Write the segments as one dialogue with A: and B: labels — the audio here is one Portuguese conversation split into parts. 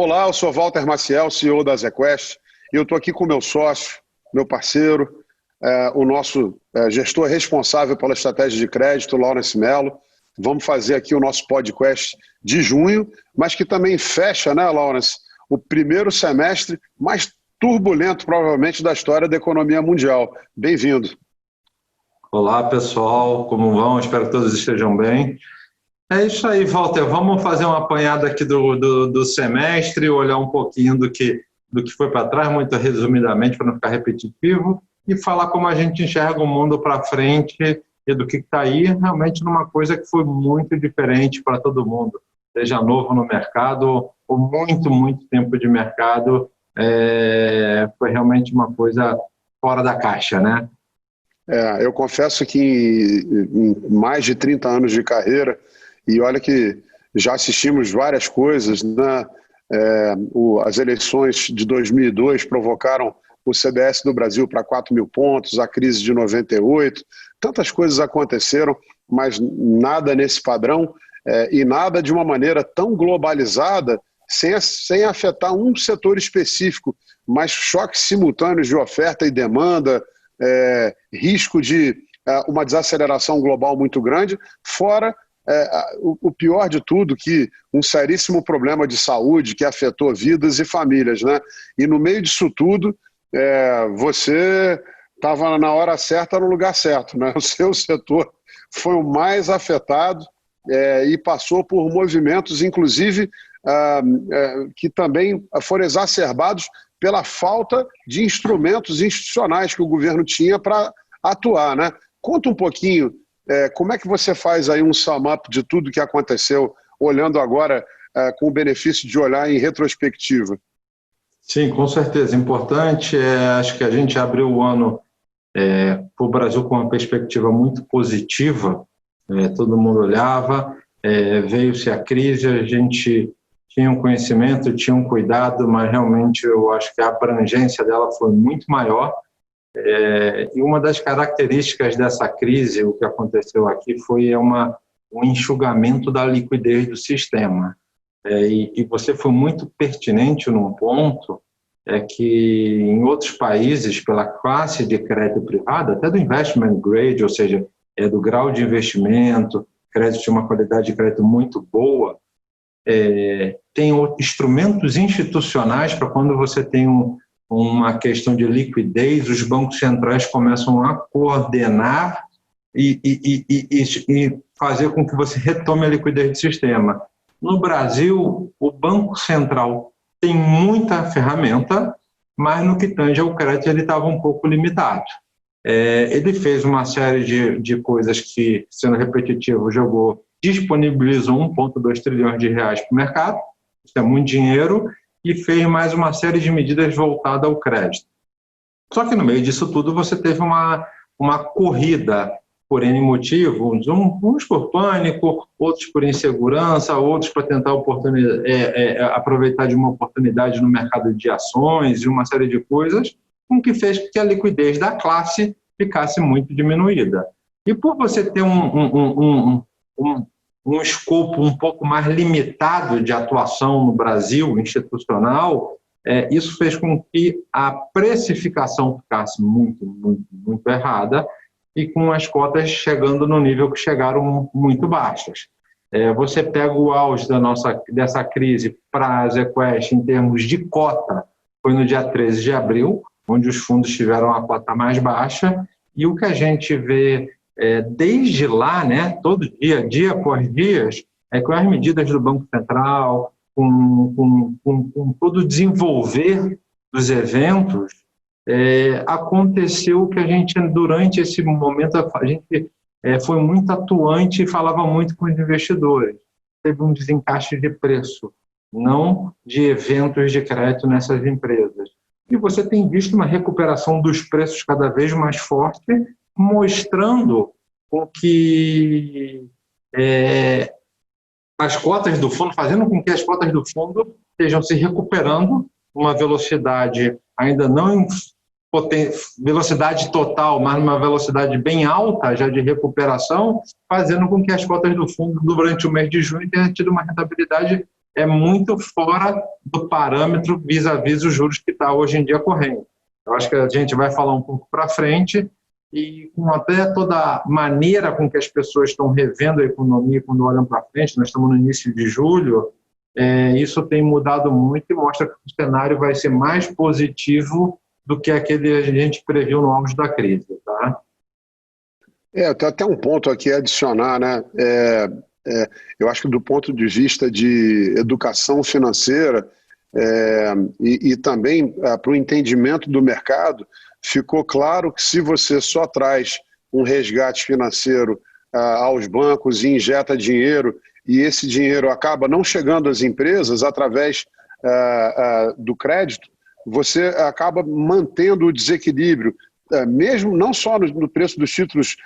A: Olá, eu sou Walter Maciel, CEO da ZQuest, e eu estou aqui com meu sócio, meu parceiro, o nosso gestor responsável pela estratégia de crédito, Laurence Mello. Vamos fazer aqui o nosso podcast de junho, mas que também fecha, né, Laurence, o primeiro semestre mais turbulento, provavelmente, da história da economia mundial. Bem-vindo.
B: Olá, pessoal, como vão? Espero que todos estejam bem. É isso aí, Walter. Vamos fazer uma apanhada aqui do semestre, olhar um pouquinho do que foi para trás, muito resumidamente, para não ficar repetitivo, e falar como a gente enxerga o mundo para frente e do que está aí, realmente numa coisa que foi muito diferente para todo mundo, seja novo no mercado ou muito tempo de mercado, foi realmente uma coisa fora da caixa, né?
A: Eu confesso que em mais de 30 anos de carreira, e olha que já assistimos várias coisas, né? As eleições de 2002 provocaram o CDS do Brasil para 4 mil pontos, a crise de 98, tantas coisas aconteceram, mas nada nesse padrão e nada de uma maneira tão globalizada, sem afetar um setor específico, mas choques simultâneos de oferta e demanda, risco de uma desaceleração global muito grande, fora o pior de tudo, que um seríssimo problema de saúde que afetou vidas e famílias, né? E no meio disso tudo, você estava na hora certa, no lugar certo, né? O seu setor foi o mais afetado e passou por movimentos, inclusive, que também foram exacerbados pela falta de instrumentos institucionais que o governo tinha para atuar, né? Conta um pouquinho, como é que você faz aí um sum-up de tudo que aconteceu, olhando agora com o benefício de olhar em retrospectiva?
B: Sim, com certeza. Importante, acho que a gente abriu o ano para o Brasil com uma perspectiva muito positiva, todo mundo olhava, veio-se a crise, a gente tinha um conhecimento, tinha um cuidado, mas realmente eu acho que a abrangência dela foi muito maior. E uma das características dessa crise, o que aconteceu aqui, foi um enxugamento da liquidez do sistema. E você foi muito pertinente num ponto, que em outros países, pela classe de crédito privado, até do investment grade, ou seja, do grau de investimento, crédito de uma qualidade de crédito muito boa, tem instrumentos institucionais para quando você tem uma questão de liquidez, os bancos centrais começam a coordenar e fazer com que você retome a liquidez do sistema. No Brasil, o Banco Central tem muita ferramenta, mas no que tange ao crédito ele estava um pouco limitado. Ele fez uma série de coisas que, sendo repetitivo, disponibilizou 1,2 trilhões de reais para o mercado, isso é muito dinheiro, e fez mais uma série de medidas voltadas ao crédito. Só que no meio disso tudo você teve uma corrida por N motivos, uns por pânico, outros por insegurança, outros para tentar aproveitar de uma oportunidade no mercado de ações e uma série de coisas, com que fez que a liquidez da classe ficasse muito diminuída. E por você ter um escopo um pouco mais limitado de atuação no Brasil, institucional, isso fez com que a precificação ficasse muito errada e com as cotas chegando no nível que chegaram muito baixas. Você pega o auge dessa crise para a ZQuest em termos de cota, foi no dia 13 de abril, onde os fundos tiveram a cota mais baixa, e o que a gente vê desde lá, né, todo dia após dia, com as medidas do Banco Central, com todo o desenvolver dos eventos, aconteceu que a gente, durante esse momento, a gente foi muito atuante e falava muito com os investidores. Teve um desencaixe de preço, não de eventos de crédito nessas empresas. E você tem visto uma recuperação dos preços cada vez mais forte, mostrando que as cotas do fundo, fazendo com que as cotas do fundo estejam se recuperando uma velocidade ainda não em velocidade total, mas uma velocidade bem alta já de recuperação, fazendo com que as cotas do fundo durante o mês de junho tenham tido uma rentabilidade é muito fora do parâmetro vis-à-vis os juros que está hoje em dia correndo. Eu acho que a gente vai falar um pouco para frente e com até toda a maneira com que as pessoas estão revendo a economia quando olham para frente, nós estamos no início de julho, isso tem mudado muito e mostra que o cenário vai ser mais positivo do que aquele que a gente previu no auge da crise. Tá?
A: Tem até um ponto aqui a adicionar, né? Eu acho que do ponto de vista de educação financeira e também para o entendimento do mercado, ficou claro que se você só traz um resgate financeiro aos bancos e injeta dinheiro, e esse dinheiro acaba não chegando às empresas através do crédito, você acaba mantendo o desequilíbrio, mesmo não só no preço dos títulos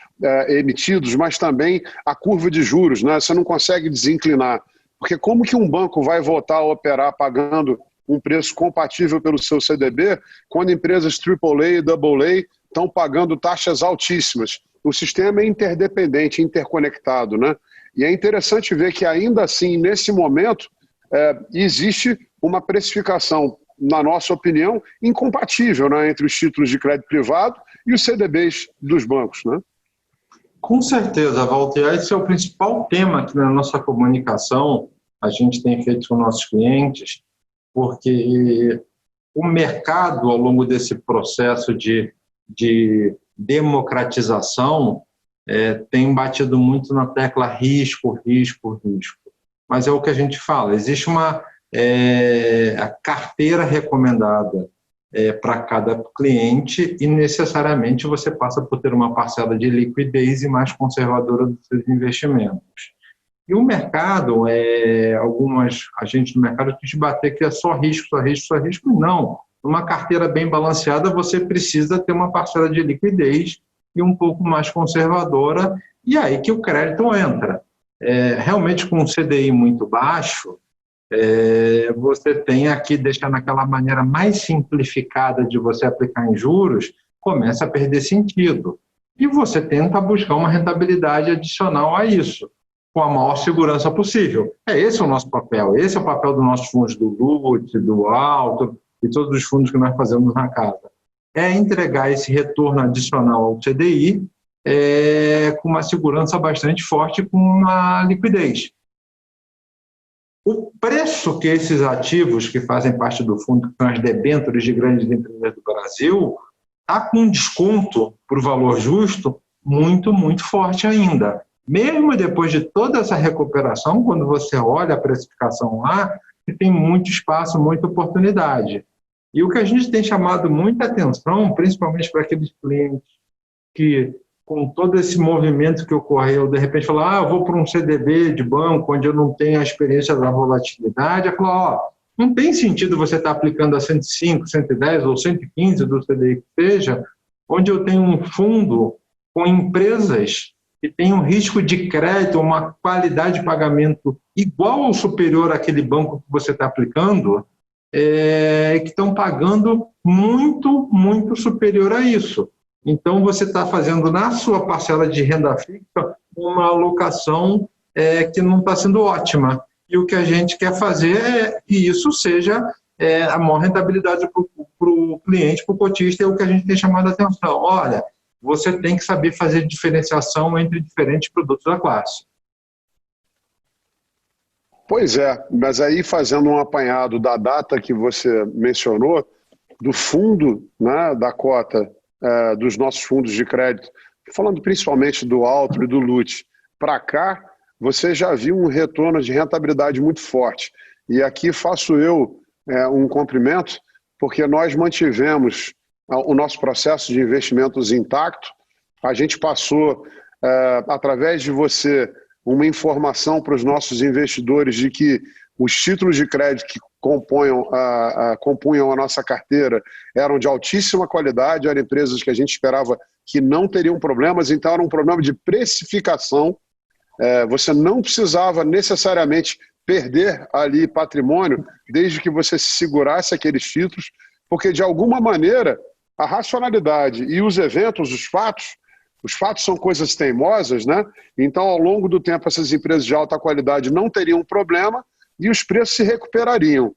A: emitidos, mas também a curva de juros, né? Você não consegue desinclinar. Porque como que um banco vai voltar a operar pagando um preço compatível pelo seu CDB, quando empresas AAA e AA estão pagando taxas altíssimas? O sistema é interdependente, interconectado, né? E é interessante ver que ainda assim, nesse momento, existe uma precificação, na nossa opinião, incompatível, né, entre os títulos de crédito privado e os CDBs dos bancos, né?
B: Com certeza, Walter. Esse é o principal tema aqui na nossa comunicação, a gente tem feito com nossos clientes, porque o mercado, ao longo desse processo de democratização, tem batido muito na tecla risco, risco, risco. Mas é o que a gente fala, existe a carteira recomendada para cada cliente e necessariamente você passa por ter uma parcela de liquidez e mais conservadora dos seus investimentos. E o mercado, algumas agentes do mercado quis bater que é só risco, só risco, só risco. Não, numa carteira bem balanceada você precisa ter uma parcela de liquidez e um pouco mais conservadora, e aí que o crédito entra. Realmente com um CDI muito baixo, você tem aqui, deixando aquela maneira mais simplificada de você aplicar em juros, começa a perder sentido. E você tenta buscar uma rentabilidade adicional a isso, com a maior segurança possível. Esse é o nosso papel, esse é o papel dos nossos fundos do LUT, do Alto e todos os fundos que nós fazemos na casa. Entregar esse retorno adicional ao CDI com uma segurança bastante forte, com uma liquidez. O preço que esses ativos que fazem parte do fundo, que são as debêntures de grandes empresas do Brasil, está com um desconto para o valor justo muito, muito forte ainda. Mesmo depois de toda essa recuperação, quando você olha a precificação lá, tem muito espaço, muita oportunidade. E o que a gente tem chamado muita atenção, principalmente para aqueles clientes que, com todo esse movimento que ocorreu, de repente falar, eu vou para um CDB de banco onde eu não tenho a experiência da volatilidade, eu falo, não tem sentido você estar aplicando a 105, 110 ou 115 do CDI que seja, onde eu tenho um fundo com empresas que têm um risco de crédito, uma qualidade de pagamento igual ou superior àquele banco que você está aplicando, que estão pagando muito, muito superior a isso. Então, você está fazendo na sua parcela de renda fixa uma alocação que não está sendo ótima. E o que a gente quer fazer é que isso seja a maior rentabilidade para o cliente, para o cotista, é o que a gente tem chamado a atenção. Olha, você tem que saber fazer diferenciação entre diferentes produtos da classe.
A: Pois é, mas aí fazendo um apanhado da data que você mencionou, do fundo, né, da cota dos nossos fundos de crédito, falando principalmente do Alto e do LUT, para cá, você já viu um retorno de rentabilidade muito forte. E aqui faço eu um cumprimento, porque nós mantivemos o nosso processo de investimentos intacto. A gente passou, através de você, uma informação para os nossos investidores de que os títulos de crédito que compunham a nossa carteira eram de altíssima qualidade, eram empresas que a gente esperava que não teriam problemas, então era um problema de precificação. Você não precisava necessariamente perder ali patrimônio, desde que você segurasse aqueles títulos, porque de alguma maneira a racionalidade e os eventos, os fatos são coisas teimosas, né? Então, ao longo do tempo, essas empresas de alta qualidade não teriam problema, e os preços se recuperariam.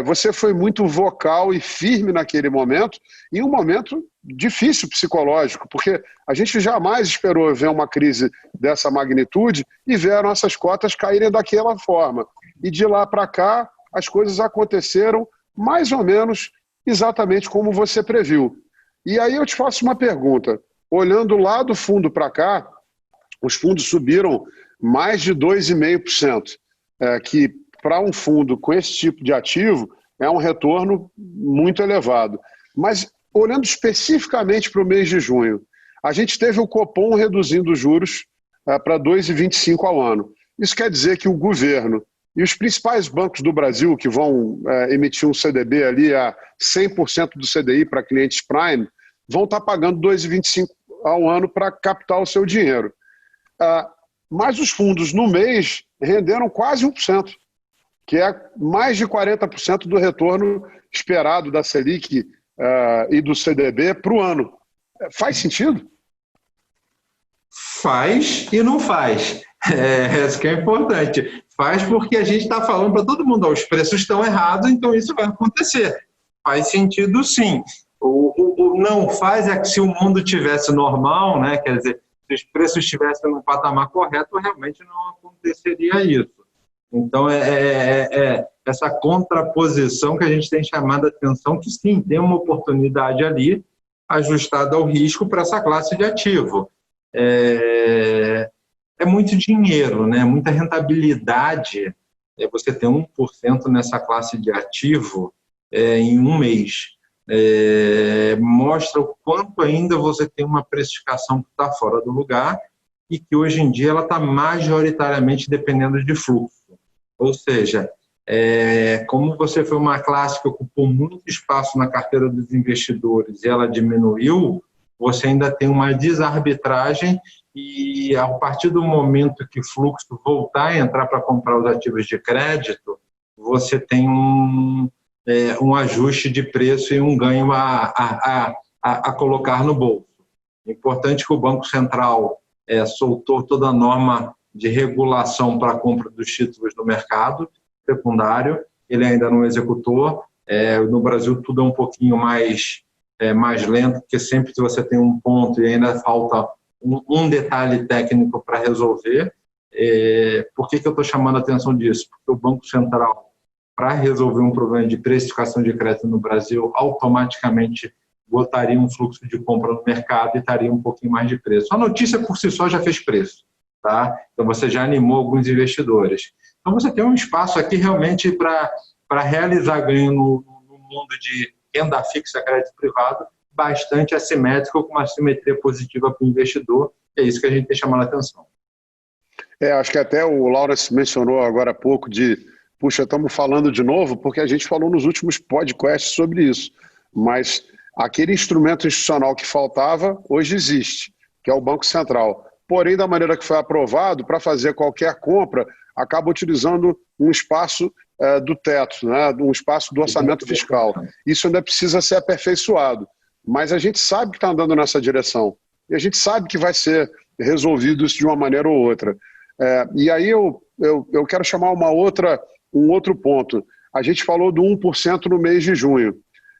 A: Você foi muito vocal e firme naquele momento, em um momento difícil psicológico, porque a gente jamais esperou ver uma crise dessa magnitude e ver as nossas cotas caírem daquela forma. E de lá para cá, as coisas aconteceram mais ou menos exatamente como você previu. E aí eu te faço uma pergunta. Olhando lá do fundo para cá, os fundos subiram mais de 2,5%, que para um fundo com esse tipo de ativo é um retorno muito elevado. Mas olhando especificamente para o mês de junho, a gente teve o Copom reduzindo os juros para 2,25% ao ano. Isso quer dizer que o governo e os principais bancos do Brasil, que vão emitir um CDB ali a 100% do CDI para clientes Prime, vão estar pagando 2,25% ao ano para captar o seu dinheiro. Mas os fundos no mês renderam quase 1%, que é mais de 40% do retorno esperado da Selic e do CDB para o ano. Faz sentido?
B: Faz e não faz. Isso que é importante. Faz porque a gente está falando para todo mundo, os preços estão errados, então isso vai acontecer. Faz sentido, sim. O não faz é que se o mundo tivesse normal, né, quer dizer, se os preços estivessem no patamar correto, realmente não aconteceria isso. Então, essa contraposição que a gente tem chamado a atenção, que sim, tem uma oportunidade ali ajustada ao risco para essa classe de ativo. É muito dinheiro, né? Muita rentabilidade. Você ter 1% nessa classe de ativo em um mês. Mostra o quanto ainda você tem uma precificação que está fora do lugar e que hoje em dia ela está majoritariamente dependendo de fluxo. Ou seja, como você foi uma classe que ocupou muito espaço na carteira dos investidores e ela diminuiu, você ainda tem uma desarbitragem e a partir do momento que o fluxo voltar a entrar para comprar os ativos de crédito, você tem um ajuste de preço e um ganho a colocar no bolso. É importante que o Banco Central soltou toda a norma de regulação para a compra dos títulos no mercado secundário, ele ainda não executou. No Brasil tudo é um pouquinho mais lento, porque sempre que você tem um ponto e ainda falta um detalhe técnico para resolver. Por que eu estou chamando a atenção disso? Porque o Banco Central, para resolver um problema de precificação de crédito no Brasil, automaticamente botaria um fluxo de compra no mercado e estaria um pouquinho mais de preço. A notícia por si só já fez preço, tá? Então você já animou alguns investidores. Então você tem um espaço aqui realmente para realizar ganho no mundo de renda fixa, crédito privado, bastante assimétrico, com uma simetria positiva para o investidor. É isso que a gente tem chamado a atenção.
A: Acho que até o Laurence mencionou agora há pouco puxa, estamos falando de novo, porque a gente falou nos últimos podcasts sobre isso, mas aquele instrumento institucional que faltava, hoje existe, que é o Banco Central. Porém, da maneira que foi aprovado, para fazer qualquer compra, acaba utilizando um espaço do teto, né? Um espaço do orçamento fiscal. Isso ainda precisa ser aperfeiçoado, mas a gente sabe que está andando nessa direção, e a gente sabe que vai ser resolvido isso de uma maneira ou outra. E aí eu quero chamar um outro ponto. A gente falou do 1% no mês de junho,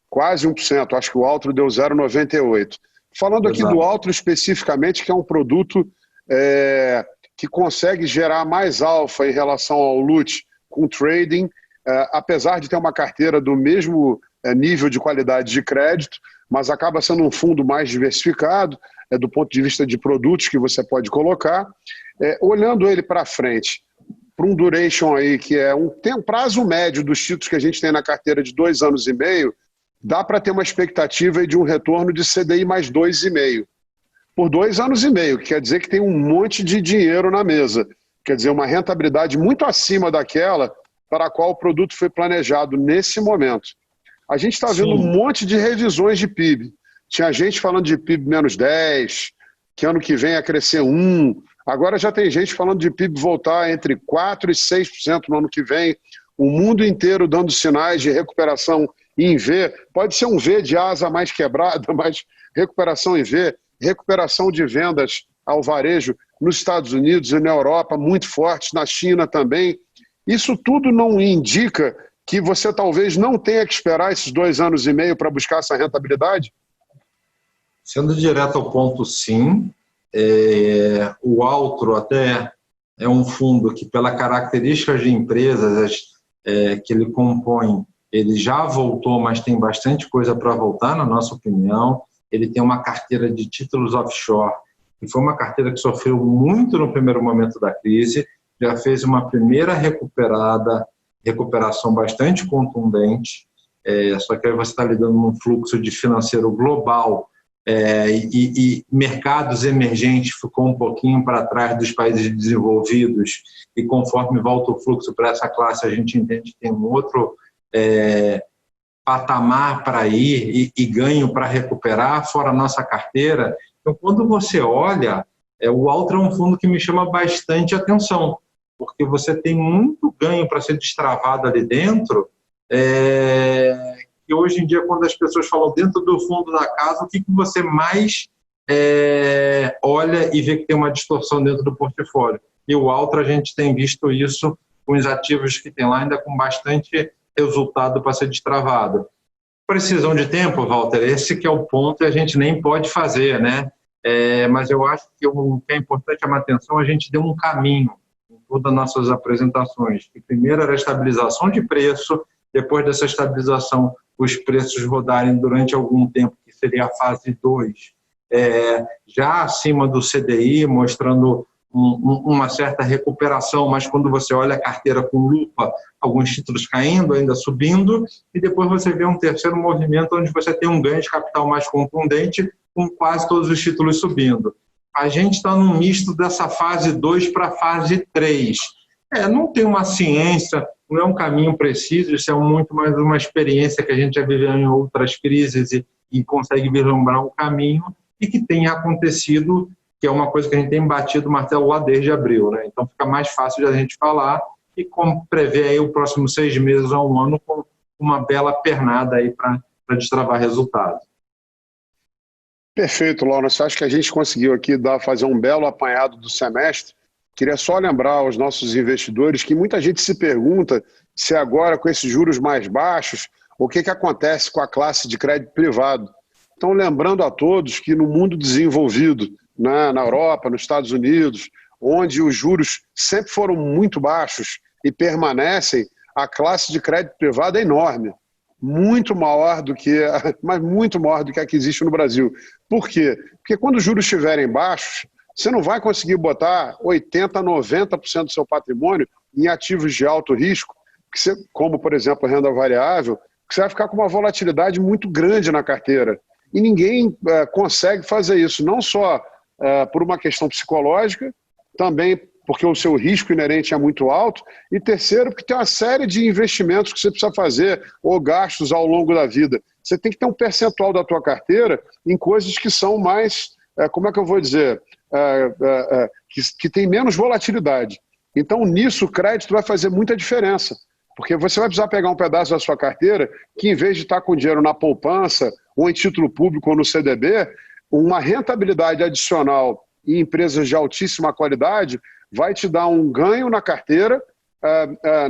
A: quase 1%, acho que o Altro deu 0,98%. Falando aqui do Altro especificamente, que é um produto que consegue gerar mais alfa em relação ao LUT com trading, apesar de ter uma carteira do mesmo nível de qualidade de crédito, mas acaba sendo um fundo mais diversificado, do ponto de vista de produtos que você pode colocar. Olhando ele para frente, para um duration aí que tem um prazo médio dos títulos que a gente tem na carteira de 2 anos e meio, dá para ter uma expectativa aí de um retorno de CDI mais 2,5%. Por 2 anos e meio, que quer dizer que tem um monte de dinheiro na mesa. Quer dizer, uma rentabilidade muito acima daquela para a qual o produto foi planejado nesse momento. A gente está vendo um monte de revisões de PIB. Tinha gente falando de PIB menos 10%, que ano que vem ia crescer 1%. Agora já tem gente falando de PIB voltar entre 4% e 6% no ano que vem. O mundo inteiro dando sinais de recuperação em V. Pode ser um V de asa mais quebrada, mas recuperação em V. Recuperação de vendas ao varejo nos Estados Unidos e na Europa, muito forte, na China também. Isso tudo não indica que você talvez não tenha que esperar esses 2 anos e meio para buscar essa rentabilidade?
B: Sendo direto ao ponto, sim. O Altro até é um fundo que, pela característica de empresas que ele compõe, ele já voltou, mas tem bastante coisa para voltar, na nossa opinião. Ele tem uma carteira de títulos offshore, que foi uma carteira que sofreu muito no primeiro momento da crise, já fez uma primeira recuperação bastante contundente, só que aí você está lidando num fluxo de financeiro global, e mercados emergentes ficou um pouquinho para trás dos países desenvolvidos, e conforme volta o fluxo para essa classe, a gente entende que tem um outro patamar para ir e ganho para recuperar, fora a nossa carteira. Então, quando você olha, o Altro é um fundo que me chama bastante atenção, porque você tem muito ganho para ser destravado ali dentro, e hoje em dia, quando as pessoas falam dentro do fundo da casa, o que você mais olha e vê que tem uma distorção dentro do portfólio? E o Altro, a gente tem visto isso com os ativos que tem lá, ainda com bastante resultado para ser destravado. Precisão de tempo, Walter, esse que é o ponto e a gente nem pode fazer, né? Mas eu acho que o que é importante chamar atenção, a gente deu um caminho em todas as nossas apresentações. Que primeiro era a estabilização de preço, depois dessa estabilização, os preços rodarem durante algum tempo, que seria a fase 2, já acima do CDI, mostrando uma certa recuperação, mas quando você olha a carteira com lupa, alguns títulos caindo, ainda subindo, e depois você vê um terceiro movimento onde você tem um ganho de capital mais contundente, com quase todos os títulos subindo. A gente está num misto dessa fase 2 para a fase 3. Não tem uma ciência, não é um caminho preciso, isso é muito mais uma experiência que a gente já viveu em outras crises e consegue vislumbrar um caminho, e que tem acontecido, que é uma coisa que a gente tem batido o martelo lá desde abril, né? Então fica mais fácil de a gente falar e como prever aí o próximo 6 meses a 1 ano com uma bela pernada aí para destravar resultado.
A: Perfeito, Laurence. Acho que a gente conseguiu aqui fazer um belo apanhado do semestre. Queria só lembrar aos nossos investidores que muita gente se pergunta se agora, com esses juros mais baixos, o que acontece com a classe de crédito privado. Então, lembrando a todos que no mundo desenvolvido, né, na Europa, nos Estados Unidos, onde os juros sempre foram muito baixos e permanecem, a classe de crédito privado é enorme. Muito maior do que a que existe no Brasil. Por quê? Porque quando os juros estiverem baixos, você não vai conseguir botar 80%, 90% do seu patrimônio em ativos de alto risco, como, por exemplo, renda variável, que você vai ficar com uma volatilidade muito grande na carteira. E ninguém consegue fazer isso, não só por uma questão psicológica, também porque o seu risco inerente é muito alto, e terceiro, porque tem uma série de investimentos que você precisa fazer, ou gastos ao longo da vida. Você tem que ter um percentual da tua carteira em coisas que são mais, como é que eu vou dizer, que tem menos volatilidade. Então, nisso, o crédito vai fazer muita diferença, porque você vai precisar pegar um pedaço da sua carteira que, em vez de estar com dinheiro na poupança, ou em título público ou no CDB, uma rentabilidade adicional em empresas de altíssima qualidade vai te dar um ganho na carteira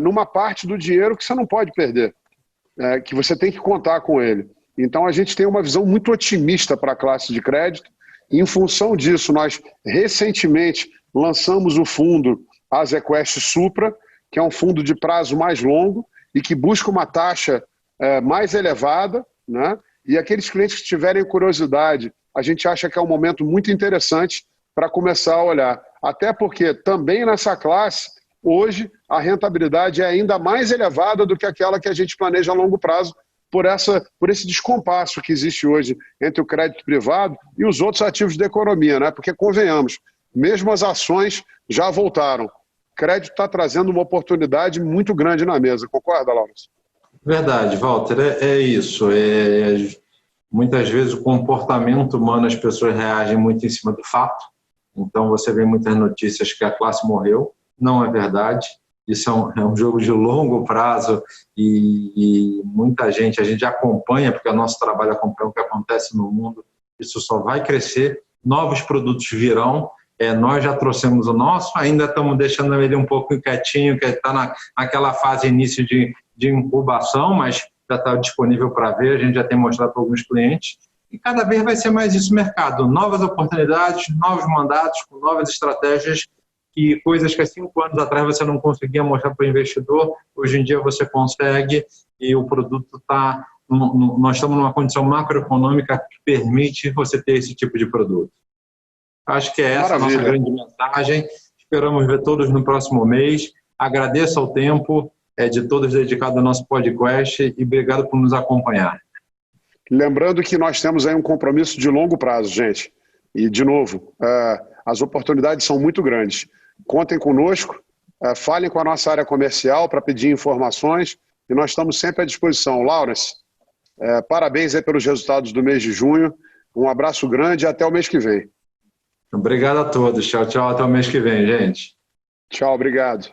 A: numa parte do dinheiro que você não pode perder, que você tem que contar com ele. Então, a gente tem uma visão muito otimista para a classe de crédito. E, em função disso, nós recentemente lançamos o fundo Azequest Supra, que é um fundo de prazo mais longo e que busca uma taxa mais elevada, né? E aqueles clientes que tiverem curiosidade, a gente acha que é um momento muito interessante para começar a olhar. Até porque também nessa classe, hoje, a rentabilidade é ainda mais elevada do que aquela que a gente planeja a longo prazo, por esse descompasso que existe hoje entre o crédito privado e os outros ativos da economia, né? Porque, convenhamos, mesmo as ações já voltaram. O crédito está trazendo uma oportunidade muito grande na mesa. Concorda, Laurence?
B: Verdade, Walter, é isso. Muitas vezes o comportamento humano, as pessoas reagem muito em cima do fato. Então você vê muitas notícias que a classe morreu. Não é verdade. Isso é um jogo de longo prazo e muita gente, a gente acompanha, porque o nosso trabalho acompanha o que acontece no mundo. Isso só vai crescer, novos produtos virão Nós já trouxemos o nosso, ainda estamos deixando ele um pouco quietinho, que está naquela fase início de incubação, mas já está disponível para ver, a gente já tem mostrado para alguns clientes. E cada vez vai ser mais isso o mercado. Novas oportunidades, novos mandatos, com novas estratégias, e coisas que há 5 anos atrás você não conseguia mostrar para o investidor, hoje em dia você consegue, e o produto está... Nós estamos numa condição macroeconômica que permite você ter esse tipo de produto. Acho que é essa a nossa grande mensagem. Esperamos ver todos no próximo mês. Agradeço ao tempo de todos dedicados ao nosso podcast e obrigado por nos acompanhar.
A: Lembrando que nós temos aí um compromisso de longo prazo, gente. E, de novo, as oportunidades são muito grandes. Contem conosco, falem com a nossa área comercial para pedir informações e nós estamos sempre à disposição. Lawrence, parabéns aí pelos resultados do mês de junho. Um abraço grande e até o mês que vem.
B: Obrigado a todos. Tchau, tchau. Até o mês que vem, gente.
A: Tchau, obrigado.